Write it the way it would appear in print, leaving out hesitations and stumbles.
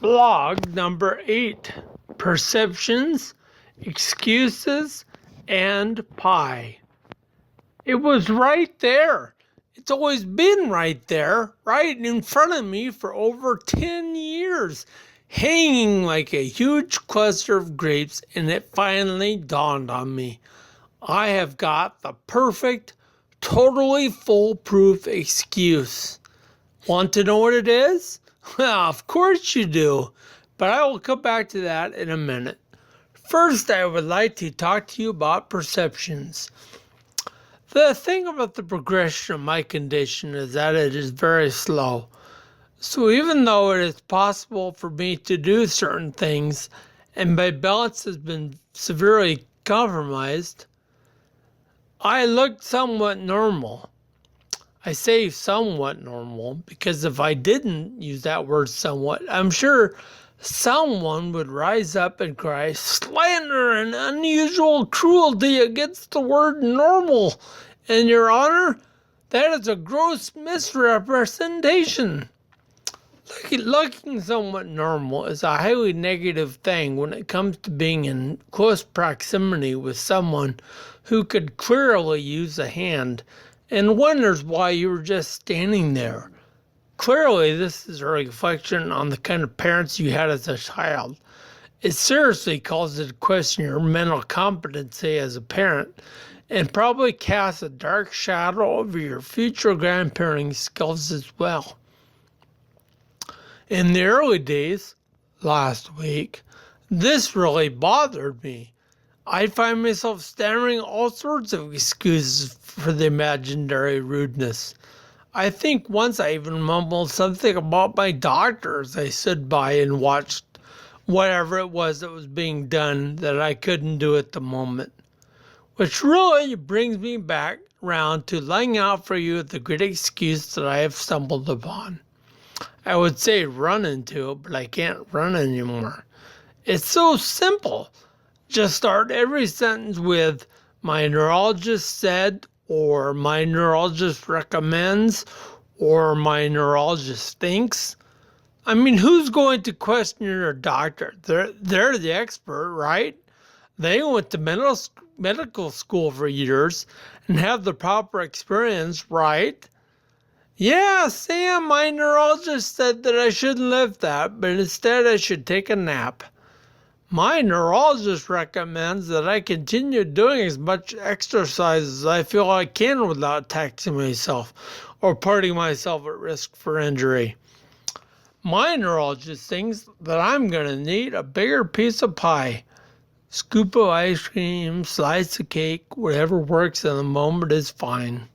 Blog number 8: Perceptions, Excuses, and Pie. It was right there. It's always been right there, right in front of me for over 10 years, hanging like a huge cluster of grapes, and it finally dawned on me. I have got the perfect, totally foolproof excuse. Want to know what it is? Well, of course you do, but I will come back to that in a minute. First, I would like to talk to you about perceptions. The thing about the progression of my condition is that it is very slow. So even though it is possible for me to do certain things and my balance has been severely compromised, I look somewhat normal. I say somewhat normal because if I didn't use that word somewhat, I'm sure someone would rise up and cry, "Slander and unusual cruelty against the word normal. And Your Honor, that is a gross misrepresentation." Looking somewhat normal is a highly negative thing when it comes to being in close proximity with someone who could clearly use a hand and wonders why you were just standing there. Clearly, this is a reflection on the kind of parents you had as a child. It seriously calls into question your mental competency as a parent and probably casts a dark shadow over your future grandparenting skills as well. In the early days, last week, this really bothered me. I'd find myself stammering all sorts of excuses for the imaginary rudeness. I think once I even mumbled something about my doctor as I stood by and watched whatever it was that was being done that I couldn't do at the moment. Which really brings me back round to laying out for you the great excuse that I have stumbled upon. I would say run into it, but I can't run anymore. It's so simple. Just start every sentence with "my neurologist said," or "my neurologist recommends," or "my neurologist thinks." I mean, who's going to question your doctor? They're the expert, right? They went to medical school for years and have the proper experience, right? "Yeah, Sam, my neurologist said that I shouldn't lift that, but instead I should take a nap. My neurologist recommends that I continue doing as much exercise as I feel I can without taxing myself or putting myself at risk for injury. My neurologist thinks that I'm going to need a bigger piece of pie. Scoop of ice cream, slice of cake, whatever works in the moment is fine."